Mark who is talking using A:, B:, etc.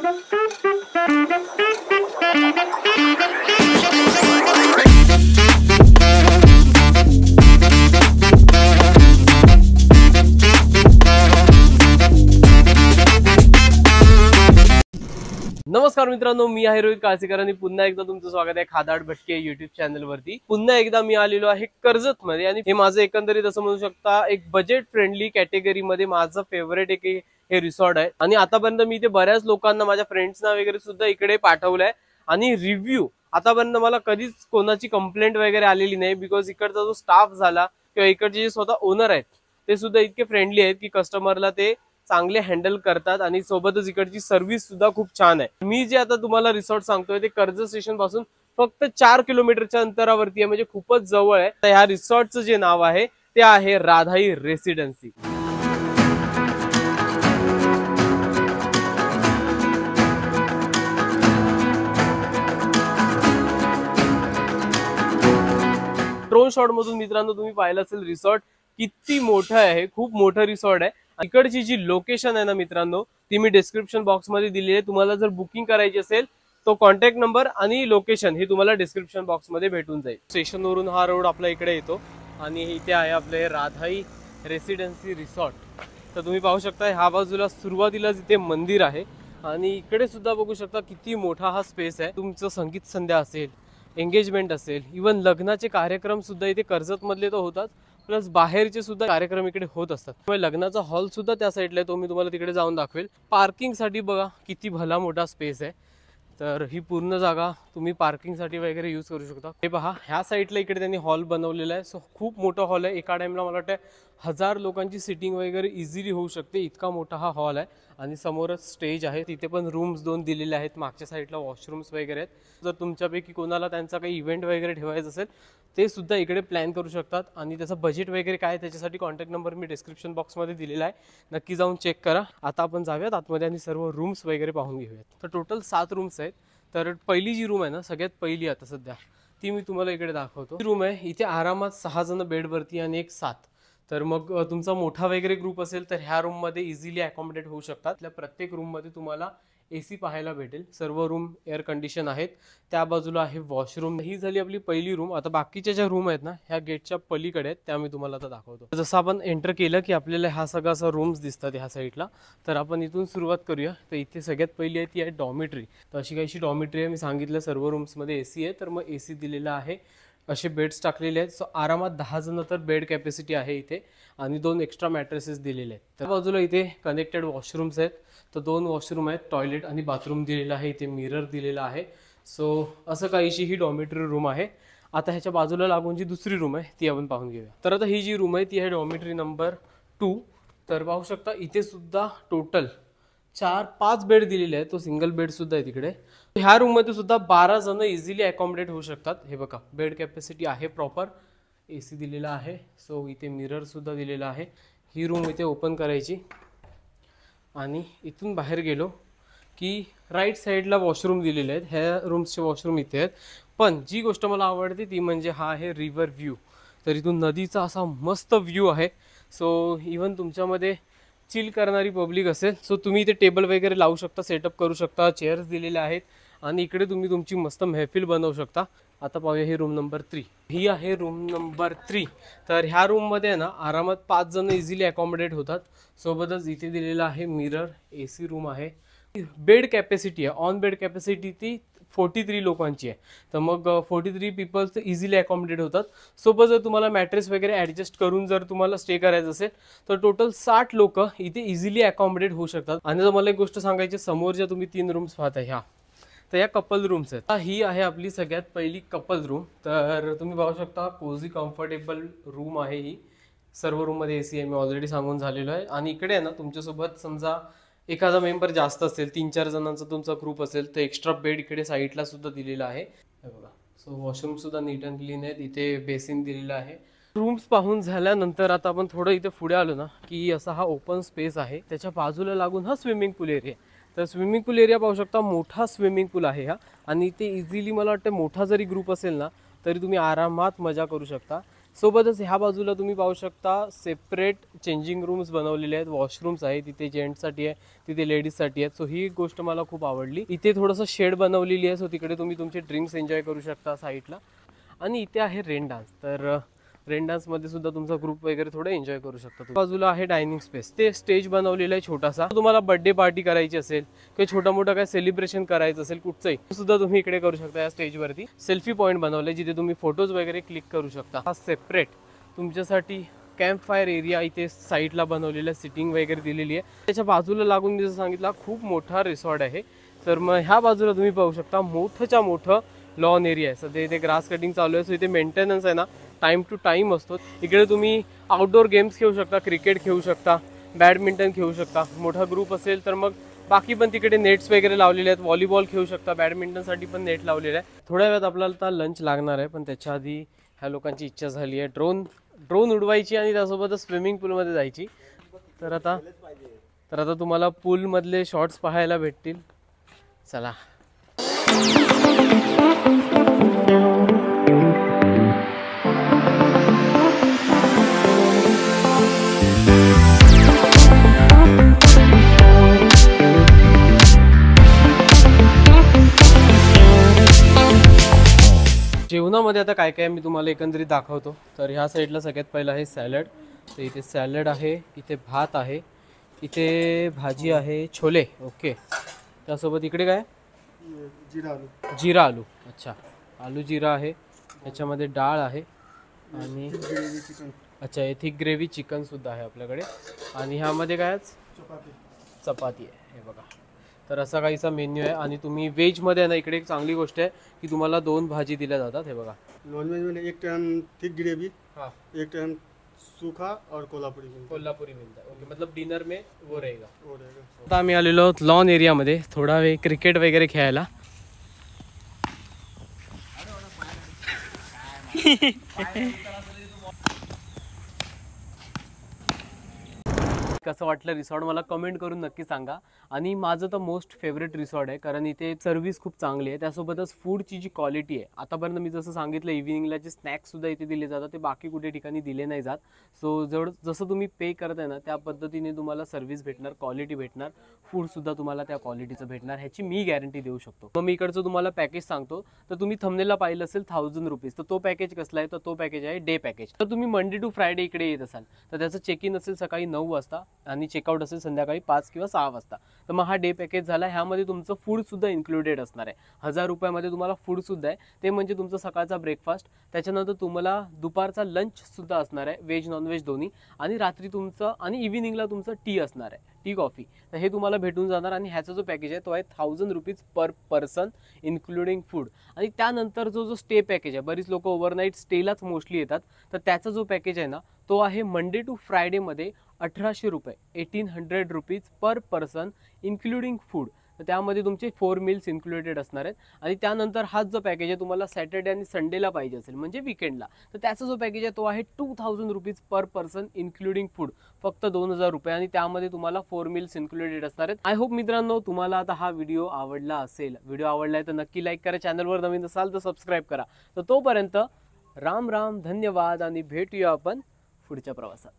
A: नमस्कार मित्रांनो, मी आहे रोहित काळसेकर आणि पुन्हा एकदा तुमचं स्वागत आहे खादाड भटके युट्यूब चॅनल वरती। पुन्हा एकदा मी आलेलो आहे कर्जत मध्ये आणि हे माझं एकंदरीत असं म्हणू शकता एक बजेट फ्रेंडली कॅटेगरी मध्ये माझं फेवरेट एक हे रिसॉर्ट आहे। आणि आतापर्यंत मी ते बऱ्याच लोकांना माझ्या फ्रेंड्सना वगैरे सुद्धा इकडे पाठवलंय आणि रिव्ह्यू आतापर्यंत मला कधीच कोणाची कंप्लेंट वगैरे आलेली नाही, बिकॉज इकडचा जो स्टाफ झाला किंवा इकडचे जे स्वतः ओनर आहेत ते सुद्धा इतके फ्रेंडली आहेत की कस्टमरला ते चांगले हँडल करतात आणि सोबतच इकडची सर्व्हिस सुद्धा खूप छान आहे। मी जे आता तुम्हाला रिसॉर्ट सांगतोय ते कर्जत स्टेशन पासून फक्त 4 किलोमीटरच्या अंतरावरती आहे, म्हणजे खूपच जवळ आहे। तर ह्या रिसॉर्टचं जे नाव आहे ते आहे राधाई रेसिडेन्सी। ड्रोन शॉट मधून मित्रांनो तुम्ही पाहिलं असेल रिसॉर्ट किती मोठं आहे, खूप मोठं रिसॉर्ट आहे। इकडची जी लोकेशन आहे ना मित्रांनो ती मी डिस्क्रिप्शन बॉक्स मध्ये दिली आहे। तुम्हाला जर बुकिंग करायची असेल तो कॉन्टॅक्ट नंबर आणि लोकेशन हे तुम्हाला डिस्क्रिप्शन बॉक्स मध्ये भेटून जाईल। स्टेशनवरून हा रोड आपल्या इकडे येतो आणि इथे आहे आपले राधाई रेसिडेन्सी रिसॉर्ट। तर तुम्ही पाहू शकता ह्या बाजूला सुरुवातीला इथे मंदिर आहे आणि इकडे सुद्धा बघू शकता किती मोठा हा स्पेस आहे। तुमचं संगीत संध्या असेल, एंगेजमेंट असेल, इवन लग्नाचे कार्यक्रम सुद्धा इथे कर्जत मधले तर होतात, प्लस बाहेरचे सुद्धा कार्यक्रम इकडे होत असतात। त्यामुळे लग्नाचा हॉल सुद्धा त्या साईडला आहे, तो मी तुम्हाला तिकडे जाऊन दाखवेल। पार्किंग साठी बघा किती भला मोठा स्पेस आहे। तर ही पूर्ण जागा तुम्ही पार्किंग साठी वगैरे यूज करू शकता। हे पहा ह्या साईडला इकडे त्यांनी हॉल बनवलेला आहे। सो खूप मोठा हॉल आहे, एका टाइमला मला वाटतं 1000 लोकांची सिटिंग वगैरे इझिली होऊ शकते, इतका मोठा हा हॉल आहे। आणि समोरच स्टेज आहे, तिथे पण रूम्स 2 दिलेले आहेत, मागच्या साईडला वॉशरूम्स वगैरे आहेत। जर तुमच्यापैकी कोणाला त्यांचा काही इव्हेंट वगैरे ठेवायचा असेल ते सुद्धा इकडे प्लॅन करू शकतात। आणि त्याचं बजेट वगैरे काय त्याच्यासाठी कॉन्टॅक्ट नंबर मी डिस्क्रिप्शन बॉक्समध्ये दिलेला आहे, नक्की जाऊन चेक करा। आता आपण जाऊयात आतमध्ये आणि सर्व रूम्स वगैरे पाहून घेऊयात। तर टोटल 7 रूम्स आहेत। तर पहिली जी रूम आहे ना सगळ्यात पहिली आता सध्या ती मी तुम्हाला इकडे दाखवतो। रूम आहे इथे आरामात 6 जण बेडवरती आणि एक 7। तर मग तुमचा मोठा वगैरे ग्रुप असेल तर ह्या रूम मध्ये इझिली अकोमोडेट होऊ शकतात। त्या प्रत्येक रूम मध्ये तुम्हाला एसी पाहायला भेटेल, सर्व रूम एअर कंडिशन आहेत। त्या बाजूला आहे वॉशरूम। ही झाली आपली पहिली रूम। आता बाकीच्या ज्या रूम आहेत ना ह्या गेटच्या पलीकडे आहेत, त्या मी तुम्हाला आता दाखवतो। जसं आपण एंटर केलं की आपल्याला हा सगळा असा रूम्स दिसतात ह्या साईडला। तर आपण इथून सुरुवात करूया। तर इथे सगळ्यात पहिली आहे ती आहे डॉर्मेटरी। तर अशी काहीशी डॉर्मेटरी आहे, मी सांगितलं सर्व रूम्समध्ये एसी आहे, तर मग एसी दिलेला आहे, असे बेड्स टाकलेले आहेत। सो आरामात 10 जण तर बेड कॅपॅसिटी आहे इथे आणि 2 एक्स्ट्रा मॅट्रेसेस दिलेले आहेत। त्या बाजूला इथे कनेक्टेड वॉशरूम्स आहेत, तर 2 वॉशरूम आहेत, टॉयलेट आणि बाथरूम दिलेला आहे, इथे मिरर दिलेला आहे। सो असं काहीशी ही डॉर्मेटरी रूम आहे। आता ह्याच्या बाजूला लागून जी दुसरी रूम आहे ती आपण पाहून घेऊया। तर आता ही जी रूम आहे ती आहे डॉर्मेटरी नंबर 2। तर पाहू शकता इथे सुद्धा टोटल 4-5 बेड दिलेले आहेत, तो सिंगल बेड सुद्धा आहे तिकडे। ह्या रूम मध्ये सुद्धा 12 जण इझिली अकोमोडेट होऊ शकतात। हे बघा बेड कॅपॅसिटी आहे प्रॉपर, एसी दिलेला आहे। सो इथे मिरर सुद्धा दिलेला आहे। ही रूम इथे ओपन करायची आणि इथून बाहेर गेलो की राईट साईडला वॉशरूम दिलेले आहेत। ह्या रूम्सचे वॉशरूम इथे आहेत, पण जी गोष्ट मला आवडते ती म्हणजे हा आहे रिव्हर व्ह्यू। तर इथून नदीचा असा मस्त व्ह्यू आहे। सो इवन तुमच्यामध्ये चिल करणारी पब्लिक असेल सो तुम्ही इथे टेबल वगैरे लावू शकता, सेटअप करू शकता, चेअर्स दिलेले आहेत आणि इकडे तुम्ही तुमची मस्त महफिल बनवू शकता। आता पाहूया ही रूम नंबर 3। ही आहे रूम नंबर 3। तर ह्या रूम मध्ये ना आरामात 5 जण इझिली अकोमोडेट होतात। सोबतच इथे दिलेला आहे मिरर, एसी रूम आहे। बेड कॅपॅसिटी आहे, ऑन बेड कॅपॅसिटी ती 43 लोकांची आहे। तर मग 43 पीपल्स इझिली अकोमोडेट होतात। सोबत जर तुम्हाला मॅट्रेस वगैरे ऍडजस्ट करून जर तुम्हाला स्टे करायचं असेल तर टोटल 60 लोक इथे इझिली अकोमोडेट होऊ शकतात। आणि जर मला एक गोष्ट सांगायची, समोर ज्या तुम्ही 3 रूम्स पाहता ह्या तर या कपल रूम्स आहेत। ही आहे आपली सगळ्यात पहिली कपल रूम। तर तुम्ही पाहू शकता कोझी कम्फर्टेबल रूम आहे ही। सर्व रूम मध्ये एसी आहे, मी ऑलरेडी सांगून झालेलो आहे। आणि इकडे आहे ना तुमच्यासोबत समजा एखादा मेंबर जास्त असेल, 3-4 जणांचा तुमचा ग्रुप असेल तर एक्स्ट्रा बेड इकडे साईडला सुद्धा दिलेला आहे। हे बघा, सो वॉशरूम सुद्धा नीट अँड क्लीन आहेत, इथे बेसिन दिलेला आहे। रूम्स पाहून झाल्यानंतर आता आपण थोडं इथे पुढे आलो ना की असा हा ओपन स्पेस आहे, त्याच्या बाजूला लागून हा स्विमिंग पूल एरिया। तर स्विमिंग पूल एरिया पाहू शकता, मोठा स्विमिंग पूल आहे हा। आणि इथे इझिली मला वाटतं मोठा जरी ग्रुप असेल ना तरी तुम्ही आरामात मजा करू शकता। सोबतच ह्या बाजूला तुम्ही पाहू शकता सेपरेट चेंजिंग रूम्स बनवलेले आहेत, वॉशरूम्स आहे, तिथे जेंट्ससाठी आहे, तिथे लेडीजसाठी आहेत. सो ही एक गोष्ट मला खूप आवडली. इथे थोडंसं शेड बनवलेली आहे, सो तिकडे तुम्ही तुमचे ड्रिंक्स एन्जॉय करू शकता साईडला. आणि इथे आहे रेन डान्स, तर रेन डान्समध्ये सुद्धा तुमचा ग्रुप वगैरे थोडं एन्जॉय करू शकता. बाजूला आहे डायनिंग स्पेस, ते स्टेज बनवलेलं आहे छोटासा. तुम्हाला बर्थडे पार्टी करायची असेल किंवा छोटा मोठा काय सेलिब्रेशन करायचं असेल कुठचंही, सुद्धा तुम्ही इकडे करू शकता. या स्टेजवरती सेल्फी पॉईंट बनवले जिथे तुम्ही फोटोज वगैरे क्लिक करू शकता. हा सेपरेट तुमच्यासाठी कॅम्प फायर एरिया इथे साईडला बनवलेला, सिटिंग वगैरे दिलेली आहे. त्याच्या बाजूला लागून मी जसं सांगितलं खूप मोठा रिसॉर्ट आहे. तर मग ह्या बाजूला तुम्ही पाहू शकता मोठंच्या मोठं लॉन एरिया आहे. सध्या इथे ग्रास कटिंग चालू आहे, सो इथे मेंटेनन्स आहे ना टाइम टू टाइम असतो. इकडे तुम्ही आउटडोर गेम्स खेळू शकता, क्रिकेट खेळू शकता, बॅडमिंटन खेळू शकता. मोठा ग्रुप असेल तर मग बाकी पण तिकडे नेट्स वगैरे लावलेले आहेत, व्हॉलीबॉल खेळू शकता, बॅडमिंटनसाठी पण नेट लावलेलं आहे. थोड्या वेळात आपल्याला आता लंच लागणार आहे, पण त्याच्या आधी ह्या लोकांची इच्छा झाली आहे ड्रोन उडवायची आणि त्यासोबतच स्विमिंग पूलमध्ये जायची. तर आता तुम्हाला पूलमधले शॉट्स पाहायला भेटतील. चला. जेवणामध्ये आता काय काय मी तुम्हाला एकंदरीत दाखवतो. तर ह्या साईडला सगळ्यात पहिलं आहे सॅलड. तर इथे सॅलड आहे, इथे भात आहे, इथे भाजी आहे, छोले. ओके. त्यासोबत इकडे काय जिरा आलू. अच्छा, आलू जिरा आहे. याच्यामध्ये डाळ आहे आणि अच्छा एथिक ग्रेव्ही चिकन सुद्धा आहे आपल्याकडे. आणि ह्यामध्ये काय चपाती आहे, हे बघा. तर असा काहीसा मेन्यू आहे. आणि तुम्ही व्हेजमध्ये ना इकडे एक चांगली गोष्ट आहे की तुम्हाला 2 भाजी दिल्या जातात. हे बघा,
B: नॉन वेज में एक टाइम थिक ग्रेवी, हाँ, एक टाइम सूखा और कोल्हापुरी
A: मिलता है. ओके, मतलब डिनर में वो रहेगा. आता आम्ही आलेलो आहोत लॉन एरियामध्ये थोडा वेळ क्रिकेट वगैरे खेळायला. कसं वाटलं रिसॉर्ट मला कमेंट करून नक्की सांगा. आणि माझं तर मोस्ट फेवरेट रिसॉर्ट आहे, कारण इथे सर्व्हिस खूप चांगली आहे. त्यासोबतच फूडची जी क्वालिटी आहे, आतापर्यंत मी जसं सांगितलं इव्हिनिंगला जे स्नॅक्ससुद्धा इथे दिले जातात ते बाकी कुठे ठिकाणी दिले नाही जात. सो जसं तुम्ही पे करताय ना त्या पद्धतीने तुम्हाला सर्व्हिस भेटणार, क्वालिटी भेटणार, फूडसुद्धा तुम्हाला त्या क्वालिटीचं भेटणार, ह्याची मी गॅरंटी देऊ शकतो. मग मी इकडचं तुम्हाला पॅकेज सांगतो. तर तुम्ही थंबनेलला पाहिलं असेल 1000 रुपीज. तर तो पॅकेज कसला आहे, तर तो पॅकेज आहे डे पॅकेज. तर तुम्ही मंडे टू फ्रायडे इकडे येत असाल तर त्याचं चेक इन असेल सकाळी 9 वाजता आणि चेकआउट असेल संध्याकाळी 5 किंवा 6 वाजता. तर मग हा डे पॅकेज झाला. ह्यामध्ये तुमचं फूड सुद्धा इन्क्लुडेड असणार आहे. 1000 रुपयामध्ये तुम्हाला फूड सुद्धा आहे, ते म्हणजे तुमचं सकाळचा ब्रेकफास्ट, त्याच्यानंतर तुम्हाला दुपारचा लंच सुद्धा असणार आहे, व्हेज नॉनव्हेज दोन्ही, आणि रात्री तुमचं आणि इव्हिनिंगला तुमचं टी असणार आहे, टी कॉफी. तर हे तुम्हाला भेटून जाणार. आणि ह्याचा जो पॅकेज आहे तो आहे 1000 rupees per person including food. आणि त्यानंतर जो स्टे पॅकेज आहे, बरीच लोक ओव्हरनाईट स्टेलाच मोस्टली येतात, तर त्याचा जो पॅकेज आहे ना तो आहे मंडे टू फ्रायडेमध्ये 1800 रुपये, 1800 rupees per person including food. तर त्यामध्ये तुमचे 4 मील्स इन्क्लुडेड असणार आहेत. आणि त्यानंतर हाच जो पॅकेज आहे तुम्हाला सॅटर्डे आणि संडेला पाहिजे असेल म्हणजे विकेंडला, तर त्याचा जो पॅकेज आहे तो आहे 2000 rupees per person including food, फक्त 2000 रुपये. आणि त्यामध्ये तुम्हाला 4 मील्स इन्क्लुडेड असणार आहेत. आय होप मित्रांनो तुम्हाला आता हा व्हिडिओ आवडला असेल. व्हिडिओ आवडला तर नक्की लाईक करा, चॅनलवर नवीन असाल तर सबस्क्राईब करा. तर तोपर्यंत राम राम, धन्यवाद आणि भेटूया आपण पुढच्या प्रवासात.